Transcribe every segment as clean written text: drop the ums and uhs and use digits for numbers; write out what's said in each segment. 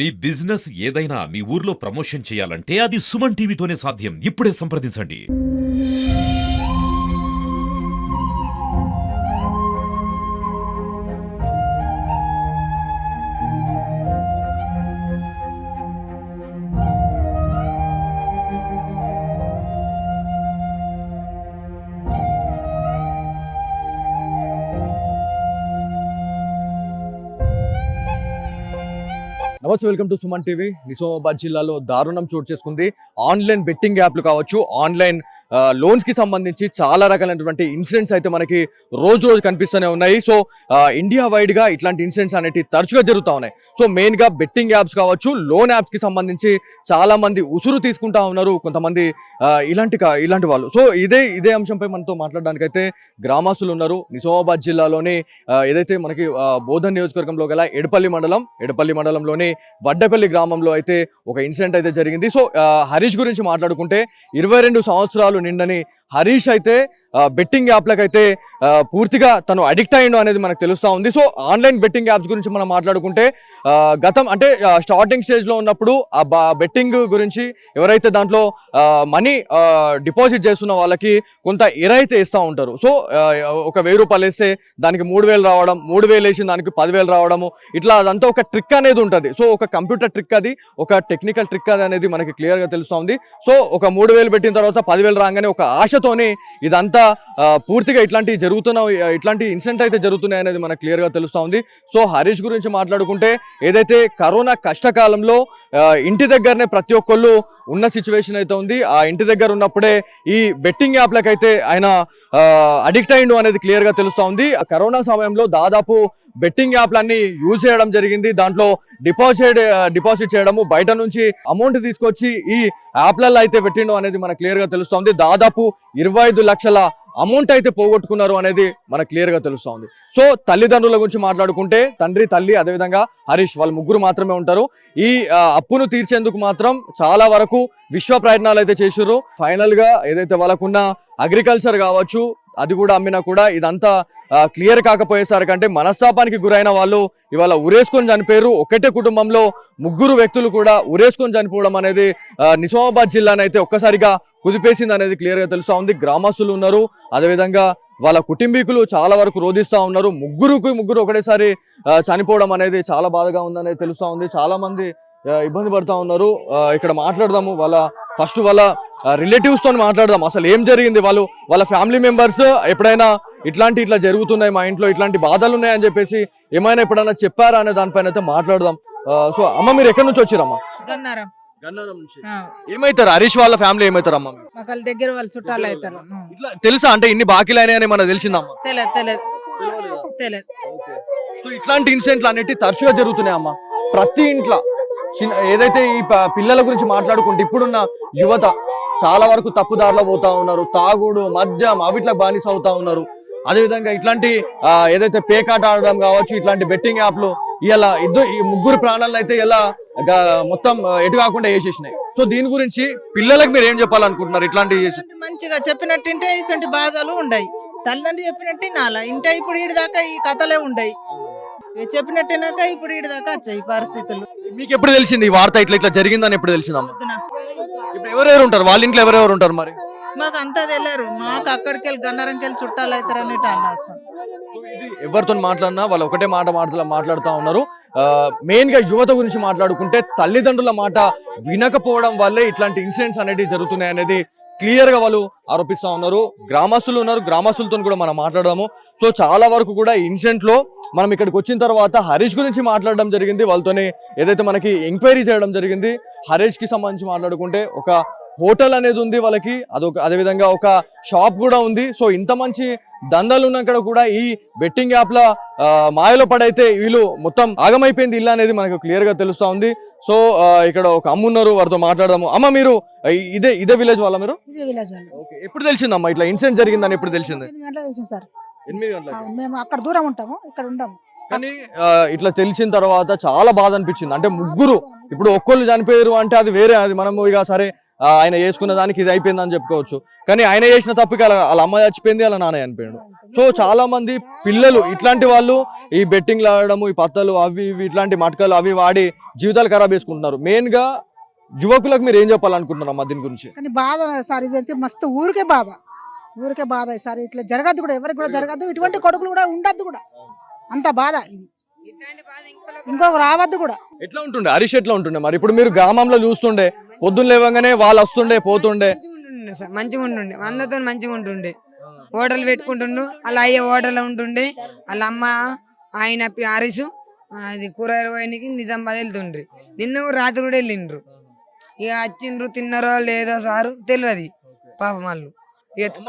మీ business ఏదైనా మీ ఊర్లో promotion చేయాలంటే అది సుమన్ టీవీతోనే సాధ్యం. ఇప్పుడే సంప్రదించండి. నమస్తే, welcome to Suman TV. Nizamabad జిల్లాలో దారుణం చోటు చేసుకుంది. ఆన్లైన్ బెట్టింగ్ యాప్లు కావచ్చు, ఆన్లైన్ లోన్స్ కి సంబంధించి చాలా రకాలైనటువంటి ఇన్సిడెంట్స్ అయితే మనకి రోజు రోజు కనిపిస్తూనే ఉన్నాయి. సో ఇండియా వైడ్ గా ఇట్లాంటి ఇన్సిడెంట్స్ అనేవి తరచుగా జరుగుతూ ఉన్నాయి. సో మెయిన్ గా బెట్టింగ్ యాప్స్ కావచ్చు, లోన్ యాప్స్ కి సంబంధించి చాలా మంది ఉసురు తీసుకుంటా ఉన్నారు కొంతమంది ఇలాంటి వాళ్ళు. సో ఇదే అంశంపై మనతో మాట్లాడడానికైతే గ్రామస్తులు ఉన్నారు. నిజామాబాద్ జిల్లాలోని ఏదైతే మనకి బోధన్ నియోజకవర్గంలో గల ఎడపల్లి మండలంలోని వడ్డపల్లి గ్రామంలో అయితే ఒక ఇన్సిడెంట్ అయితే జరిగింది. సో హరీష్ గురించి మాట్లాడుకుంటే 22 సంవత్సరాలు నిండని హరీష్ అయితే బెట్టింగ్ యాప్లకైతే పూర్తిగా తను అడిక్ట్ అయ్యిండు అనేది మనకు తెలుస్తూ ఉంది. సో ఆన్లైన్ బెట్టింగ్ యాప్స్ గురించి మనం మాట్లాడుకుంటే గతం అంటే స్టార్టింగ్ స్టేజ్లో ఉన్నప్పుడు ఆ బెట్టింగ్ గురించి ఎవరైతే దాంట్లో మనీ డిపాజిట్ చేస్తున్న వాళ్ళకి కొంత ఎర అయితే ఇస్తూ ఉంటారు. సో ఒక 1000 రూపాయలు వేస్తే దానికి 3000 రావడం, 3000 వేసిన దానికి 10,000 రావడము, ఇట్లా అదంతా ఒక ట్రిక్ అనేది ఉంటుంది. సో ఒక కంప్యూటర్ ట్రిక్ అది, ఒక టెక్నికల్ ట్రిక్ అది అనేది మనకి క్లియర్గా తెలుస్తూ ఉంది. సో ఒక 3000 పెట్టిన తర్వాత 10,000 రాగానే ఒక ఆశతోనే ఇదంతా పూర్తిగా ఇట్లాంటి ఇన్సిడెంట్ అయితే జరుగుతున్నాయి అనేది మనకు క్లియర్గా తెలుస్తూ ఉంది. సో హరీష్ గురించి మాట్లాడుకుంటే ఏదైతే కరోనా కష్టకాలంలో ఇంటి దగ్గరనే ప్రతి ఒక్కళ్ళు ఉన్న సిచ్యువేషన్ అయితే ఉంది. ఆ ఇంటి దగ్గర ఉన్నప్పుడే ఈ బెట్టింగ్ యాప్లకైతే ఆయన అడిక్ట్ అయ్యిండు అనేది క్లియర్గా తెలుస్తూ ఉంది. కరోనా సమయంలో దాదాపు బెట్టింగ్ యాప్లన్నీ యూజ్ చేయడం జరిగింది. దాంట్లో డిపాజిట్ చేయడము, బయట నుంచి అమౌంట్ తీసుకొచ్చి ఈ యాప్లలో అయితే పెట్టిండు అనేది మనకు క్లియర్గా తెలుస్తుంది. దాదాపు 25 లక్షల అమౌంట్ అయితే పోగొట్టుకున్నారు అనేది మనకు క్లియర్గా తెలుస్తుంది. సో తల్లిదండ్రుల గురించి మాట్లాడుకుంటే తండ్రి, తల్లి, అదేవిధంగా హరీష్, వాళ్ళు ముగ్గురు మాత్రమే ఉంటారు. ఈ అప్పును తీర్చేందుకు మాత్రం చాలా వరకు విశ్వ ప్రయత్నాలు అయితే చేసారు. ఫైనల్గా ఏదైతే వాళ్ళకున్న అగ్రికల్చర్ కావచ్చు అది కూడా అమ్మినా కూడా ఇదంతా క్లియర్ కాకపోయేసరికంటే మనస్తాపానికి గురైన వాళ్ళు ఇవాళ ఉరేసుకొని చనిపోయారు. ఒకటే కుటుంబంలో 3 వ్యక్తులు కూడా ఉరేసుకొని చనిపోవడం అనేది నిజామాబాద్ జిల్లానైతే ఒక్కసారిగా కుదిపేసింది అనేది క్లియర్గా తెలుస్తూ ఉంది. గ్రామస్తులు ఉన్నారు, అదేవిధంగా వాళ్ళ కుటుంబీకులు చాలా వరకు రోధిస్తూ ఉన్నారు. ముగ్గురు ఒకటేసారి చనిపోవడం అనేది చాలా బాధగా ఉందనేది తెలుస్తూ ఉంది. చాలా మంది ఇబ్బంది పడుతూ ఉన్నారు. ఇక్కడ మాట్లాడదాము, వాళ్ళ రిలేటివ్స్ తో మాట్లాడదాం. అసలు ఏం జరిగింది, వాళ్ళ ఫ్యామిలీ మెంబర్స్ ఎప్పుడైనా ఇట్లా జరుగుతున్నాయి మా ఇంట్లో, ఇట్లాంటి బాధలు ఉన్నాయని చెప్పేసి ఏమైనా ఎప్పుడైనా చెప్పారా అనే దానిపైన అయితే మాట్లాడదాం. సో అమ్మ, మీరు ఎక్కడి నుంచి వచ్చారమ్మా? గన్నారం నుంచి. ఏమైతారు హరీష్ వాళ్ళ ఫ్యామిలీ ఏమైతారు అమ్మ? దగ్గర వాళ్ళు చుట్టాలు అవుతారు. ఇట్లా తెలుసా అంటే ఇన్ని బాకీలు అయినాయని మనకు తెలిసిందమ్మా? తెలియదు. సో ఇట్లాంటి ఇన్సిడెంట్లు అనేవి తరచుగా జరుగుతున్నాయి అమ్మా ప్రతి ఇంట్లో. ఏదైతే ఈ పిల్లల గురించి మాట్లాడుకుంటే ఇప్పుడున్న యువత చాలా వరకు తప్పుదారిలో పోతా ఉన్నారు. తాగుడు, మద్యం, అవిట్లా బానిస అవుతా ఉన్నారు. అదేవిధంగా ఇట్లాంటి ఏదైతే పేకాట ఆడడం కావచ్చు, ఇట్లాంటి బెట్టింగ్ యాప్లు ఇలా ఈ 3 ప్రాణాలను అయితే ఇలా మొత్తం ఎటు కాకుండా వేసేసినాయి. సో దీని గురించి పిల్లలకు మీరు ఏం చెప్పాలనుకుంటున్నారు? ఇట్లాంటి మంచిగా చెప్పినట్టుంటే ఇటువంటి బాధలు ఉండయి. తల్లిదండ్రులు చెప్పినట్టు నాలా ఇంటే ఇప్పుడు ఈడి దాకా ఈ కథలే ఉండయి. చెప్పినట్టునాక ఇప్పుడు ఈడి దాకా వచ్చాయి పరిస్థితులు. మీకు ఎప్పుడు తెలిసింది ఈ వార్త ఇట్లా జరిగిందని? ఎప్పుడు తెలిసిందమ్మా? ఇప్పుడు ఎవరెవరు ఉంటారు వాళ్ళ ఇంట్లో? ఎవరెవరు ఉంటారు మరి? మాకు అంతా తెలియరు. మాకు అక్కడికి వెళ్ళి గన్నారంకి వెళ్ళి చుట్టాలు అవుతారు అన్నట్టు అన్నాస్తాం. ఎవరితో మాట్లాడినా వాళ్ళు ఒకటే మాట్లాడుతూ ఉన్నారు. మెయిన్ గా యువత గురించి మాట్లాడుకుంటే తల్లిదండ్రుల మాట వినకపోవడం వల్లే ఇట్లాంటి ఇన్సిడెంట్స్ అనేవి జరుగుతున్నాయి అనేది క్లియర్ గా వాళ్ళు ఆరోపిస్తూ ఉన్నారు. గ్రామస్తులు ఉన్నారు, గ్రామస్తులతో కూడా మనం మాట్లాడదాము. సో చాలా వరకు కూడా ఇన్సిడెంట్ లో మనం ఇక్కడికి వచ్చిన తర్వాత హరీష్ గురించి మాట్లాడడం జరిగింది. వాళ్ళతోనే ఏదైతే మనకి ఎంక్వైరీ చేయడం జరిగింది. హరీష్ కి సంబంధించి మాట్లాడుకుంటే ఒక హోటల్ అనేది ఉంది వాళ్ళకి, అదేవిధంగా ఒక షాప్ కూడా ఉంది. సో ఇంత మంచి దందాలు ఉన్నాక కూడా ఈ బెట్టింగ్ యాప్ల మాయలో పడైతే వీళ్ళు మొత్తం ఆగమైపోయింది ఇల్లు అనేది మనకు క్లియర్ గా తెలుస్తా ఉంది. సో ఇక్కడ ఒక అమ్మ ఉన్నారు, వారితో మాట్లాడదాము. అమ్మ, మీరు ఇదే విలేజ్ వాళ్ళ? మీరు ఎప్పుడు తెలిసిందమ్మా ఇట్లా ఇన్సిడెంట్ జరిగిందని? ఎప్పుడు తెలిసింది? 8 గంటలకు. మేము అక్కడ దూరం ఉంటాము, ఇక్కడ ఉండము. కానీ ఇట్లా తెలిసిన తర్వాత చాలా బాధ అనిపించింది. అంటే 3 ఇప్పుడు ఒక్కళ్ళు చనిపోయారు అంటే అది వేరే, అది మనము ఇక సరే ఆయన చేసుకున్న దానికి ఇది అయిపోయింది అని చెప్పుకోవచ్చు. కానీ ఆయన చేసిన తప్పుకి వాళ్ళ అమ్మ చచ్చిపోయింది, వాళ్ళ నాన్న చనిపోయాడు. సో చాలా మంది పిల్లలు ఇట్లాంటి వాళ్ళు ఈ బెట్టింగ్లు ఆడడము, ఈ పత్తలు అవి ఇవి ఇట్లాంటి మటకలు అవి వాడి జీవితాలు ఖరాబ్ చేసుకుంటున్నారు. మెయిన్ గా యువకులకు మీరు ఏం చెప్పాలనుకుంటున్నారు దీని గురించి? కానీ బాధ సార్, ఇది అయితే మస్తు ఊరికే బాధ సార్. ఇట్లా జరగద్దు కూడా, ఎవరికి కూడా జరగద్దు, ఇటువంటి కొడుకులు కూడా ఉండద్దు కూడా. అంత బాధ ఇది, ఇంకొక రావద్దు కూడా. ఎట్లా ఉంటుండే హరీష్, ఎట్లా ఉంటుండే మరి? ఇప్పుడు మీరు గ్రామంలో చూస్తుండే పొద్దున్న లేవగానే వాళ్ళు వస్తుండే పోతుండే, మంచిగా ఉంటుండే, అందరితో మంచిగా ఉంటుండే, హోటల్ పెట్టుకుంటుండు, అలా అయ్యే హోటల్ ఉంటుండే. వాళ్ళ అమ్మ ఆయన హరీష్ అది కూరగాయలు పోయినకి నిజామాబాద్ వెళ్తుండ్రి. నిన్న రాత్రి కూడా వెళ్ళిండ్రు. ఇక వచ్చిండ్రు, తిన్నారో లేదో సారు తెలియదు పాపం వాళ్ళు.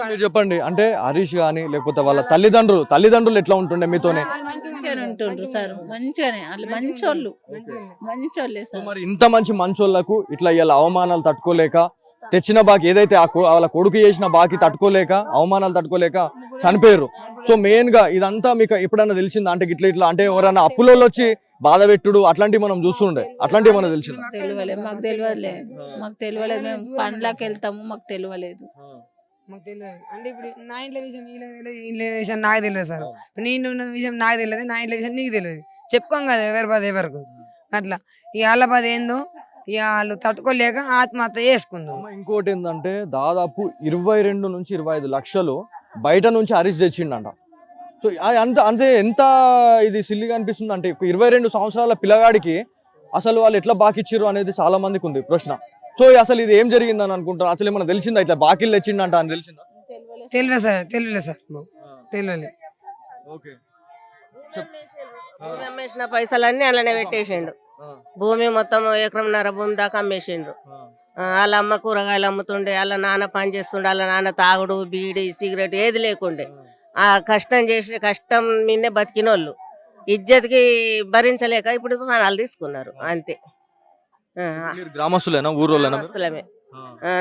మీరు చెప్పండి, అంటే హరీష్ గాని లేకపోతే వాళ్ళ తల్లిదండ్రులు ఎట్లా ఉంటుండే మీతోనే? మంచిగానే ఉంటుండ్రు సార్, మంచిగానే, వాళ్ళు మంచోళ్ళే సో సార్. మరి ఇంత మంచి మంచోళ్లకు ఇట్లా ఇలా అవమానాలు తట్టుకోలేక తెచ్చిన బాకి ఏదైతే వాళ్ళ కొడుకు చేసిన బాకి తట్టుకోలేక, అవమానాలు తట్టుకోలేక చనిపోయారు. సో మెయిన్ గా ఇదంతా మీకు ఎప్పుడైనా తెలిసిందా? అంటే ఇట్లా అంటే ఎవరైనా అప్పులో వచ్చి బాధ పెట్టుడు అట్లాంటివి మనం చూస్తుండే, అట్లాంటివి మనకు తెలిసింది? మాకు తెలియలేదు, మేము పండ్లకి వెళ్తాము, మాకు తెలియలేదు. మాకు తెలియదు. అంటే ఇప్పుడు నా ఇంట్లో విషయం ఇంట్లో విషయం నాకు తెలియదు సార్. నేను ఉన్న విషయం నాకు తెలియదు, నా ఇంట్లో విషయం నీకు తెలియదు. చెప్పుకోం కదా ఎవరి బాధ ఎవరికి. అట్లా ఇక వాళ్ళ బాధ ఏందో ఇక వాళ్ళు తట్టుకోలేక ఆత్మహత్య చేసుకుందాం. ఇంకోటి ఏంటంటే దాదాపు 22 నుంచి 25 లక్షలు బయట నుంచి హరీష్ తెచ్చిండంట. సో అంటే ఎంత ఇది సిల్లిగా అనిపిస్తుంది అంటే 22 సంవత్సరాల పిల్లగాడికి అసలు వాళ్ళు ఎట్లా బాకిచ్చిర్రు అనేది చాలా మందికి ఉంది ప్రశ్న. సో అసలు ఇది ఏం జరిగిందని అనుకుంటారు? అసలు ఏమన్నా తెలిసిందా ఇట్లా బాకీలు తెచ్చిండంట అని తెలిసిందా? తెలియదు సార్, తెలియలే. ఓకే, భూమి అమ్మేసిన పైసలన్నీ అలానే పెట్టేసిండు. భూమి మొత్తం 1.5 ఎకరం భూమి దాకా అమ్మేసిండ్రు. వాళ్ళ అమ్మ కూరగాయలు అమ్ముతుండే, వాళ్ళ నాన్న పని చేస్తుండే, వాళ్ళ నాన్న తాగుడు బీడి సిగరెట్ ఏది లేకుండే. ఆ కష్టం మీదే బతికినోళ్ళు ఇజ్జత్కి భరించలేక ఇప్పుడు వాళ్ళు తీసుకున్నారు అంతే. గ్రామస్తులేనా, ఊరోళ్ళేనా?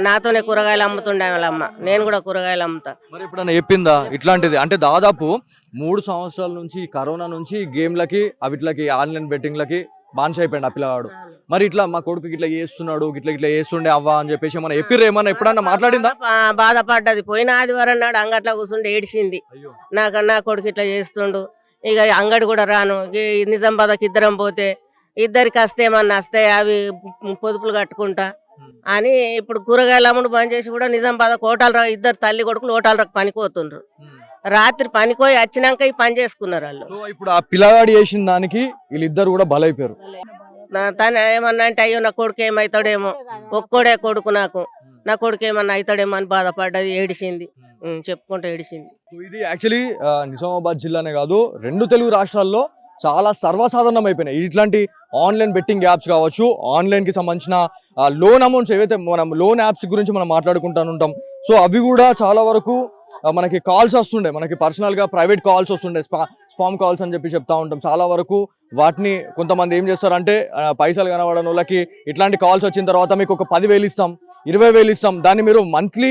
నాతోనే కూరగాయలు అమ్ముతుండే వాళ్ళ అమ్మ, నేను కూడా కూరగాయలు అమ్ముతా. మరి ఎప్పుడన్నా చెప్పిందా ఇట్లాంటిది? అంటే దాదాపు 3 సంవత్సరాల నుంచి కరోనా నుంచి గేమ్లకి అవిట్లకి ఆన్లైన్ బెట్టింగ్లకి బానిస అయిపోయింది ఆ పిల్లవాడు. మరి ఇట్లా మా కొడుకు ఇట్లా చేస్తున్నాడు, ఇట్లా చేస్తుండే అవ్వ అని చెప్పేసి ఏమన్నా ఏమన్నా ఎప్పుడన్నా మాట్లాడిందా? బాధపడ్డది. పోయిన ఆదివారం నాడు అంగట్లో కూర్చుండి ఏడిచింది, నా కొడుకు ఇట్లా చేస్తుండు, ఇక అంగడి కూడా రాను, నిజామాబాద్కి ఇద్దరం పోతే ఇద్దరికి వస్తేమన్నా వస్తే అవి పొదుపులు కట్టుకుంటా అని ఇప్పుడు కూరగాయలు అమ్ముడు బంద్ చేసి కూడా నిజామాబాద్ ఇద్దరు తల్లి కొడుకులు హోటల్ పనికి పోతుండ్రు. రాత్రి పనికోయి వచ్చినాక ఈ పని చేసుకున్నారు వాళ్ళు. ఇప్పుడు ఆ పిల్లగాడు చేసిన దానికి వీళ్ళిద్దరు కూడా బలైపోయారు. తను ఏమన్నా అంటే అయ్యో నా కొడుకు ఏమవుతాడేమో, ఒక్కోడే కొడుకు నాకు, నా కొడుకు ఏమన్నా అవుతాడేమో అని బాధపడ్డది, ఏడిచింది, చెప్పుకుంటూ ఏడిచింది. ఇది యాక్చువల్లీ నిజామాబాద్ జిల్లానే కాదు, 2 తెలుగు రాష్ట్రాల్లో చాలా సర్వసాధారణం అయిపోయినాయి ఇట్లాంటి ఆన్లైన్ బెట్టింగ్ యాప్స్ కావచ్చు, ఆన్లైన్కి సంబంధించిన లోన్ అమౌంట్స్ ఏవైతే మనం లోన్ యాప్స్ గురించి మనం మాట్లాడుకుంటూ ఉంటాం. సో అవి కూడా చాలా వరకు మనకి కాల్స్ వస్తుండే, మనకి పర్సనల్గా ప్రైవేట్ కాల్స్ వస్తుండే, స్పామ్ కాల్స్ అని చెప్పి చెప్తా ఉంటాం. చాలా వరకు వాటిని కొంతమంది ఏం చేస్తారంటే పైసలు కనబడని వాళ్ళకి ఇట్లాంటి కాల్స్ వచ్చిన తర్వాత మీకు ఒక 10,000 ఇస్తాం, 20,000 ఇస్తాం, దాన్ని మీరు మంత్లీ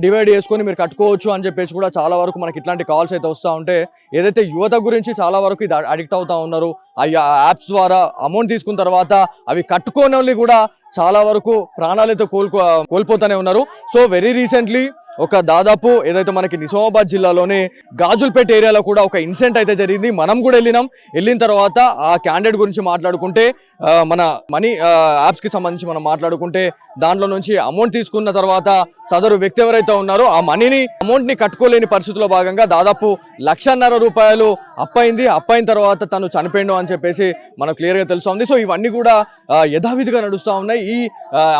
డివైడ్ చేసుకొని మీరు కట్టుకోవచ్చు అని చెప్పేసి కూడా చాలా వరకు మనకి ఇట్లాంటి కాల్స్ అయితే వస్తూ ఉంటే, ఏదైతే యువత గురించి చాలా వరకు ఇది అడిక్ట్ అవుతా ఉన్నారు. ఆ యాప్స్ ద్వారా అమౌంట్ తీసుకున్న తర్వాత అవి కట్టుకోని వాళ్ళు కూడా చాలా వరకు ప్రాణాలైతే కోల్పోతూనే ఉన్నారు. సో వెరీ రీసెంట్లీ ఒక దాదాపు ఏదైతే మనకి నిజామాబాద్ జిల్లాలోనే గాజుల్పేట ఏరియాలో కూడా ఒక ఇన్సిడెంట్ అయితే జరిగింది. మనం కూడా వెళ్ళిన తర్వాత ఆ క్యాండిడేట్ గురించి మాట్లాడుకుంటే, మన మనీ యాప్స్కి సంబంధించి మనం మాట్లాడుకుంటే దాంట్లో నుంచి అమౌంట్ తీసుకున్న తర్వాత సదరు వ్యక్తి ఎవరైతే ఉన్నారో ఆ అమౌంట్ని కట్టుకోలేని పరిస్థితుల్లో భాగంగా దాదాపు 1,50,000 రూపాయలు అప్పైన తర్వాత తను చనిపోయిండు అని చెప్పేసి మనకు క్లియర్గా తెలుస్తుంది. సో ఇవన్నీ కూడా యథావిధిగా నడుస్తూ ఉన్నాయి. ఈ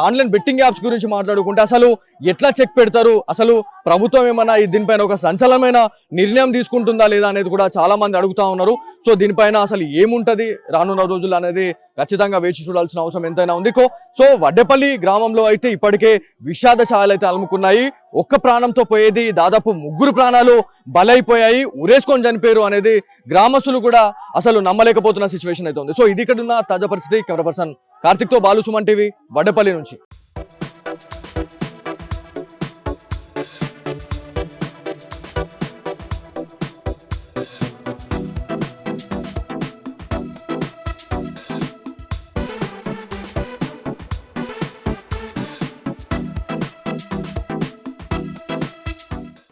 ఆన్లైన్ బెట్టింగ్ యాప్స్ గురించి మాట్లాడుకుంటే అసలు ఎట్లా చెక్ పెడతారు, అసలు ప్రభుత్వం ఏమన్నా దీనిపైన ఒక సంచలనమైన నిర్ణయం తీసుకుంటుందా లేదా అనేది కూడా చాలా మంది అడుగుతా ఉన్నారు. సో దీనిపైన అసలు ఏముంటది రానున్న రోజులు అనేది ఖచ్చితంగా వేచి చూడాల్సిన అవసరం ఎంతైనా ఉంది. సో వడ్డేపల్లి గ్రామంలో అయితే ఇప్పటికే విషాద ఛాయలు అయితే అలుముకున్నాయి. ఒక్క ప్రాణంతో పోయేది దాదాపు 3 ప్రాణాలు బలైపోయాయి, ఉరేసుకొని చనిపోయారు అనేది గ్రామస్తులు కూడా అసలు నమ్మలేకపోతున్న సిచ్యువేషన్ అయితే ఉంది. సో ఇది ఇక్కడ ఉన్న తాజా పరిస్థితి. కెమెరా పర్సన్ కార్తిక్ తో బాలు, సుమన్ టీవీ, వడ్డేపల్లి నుంచి.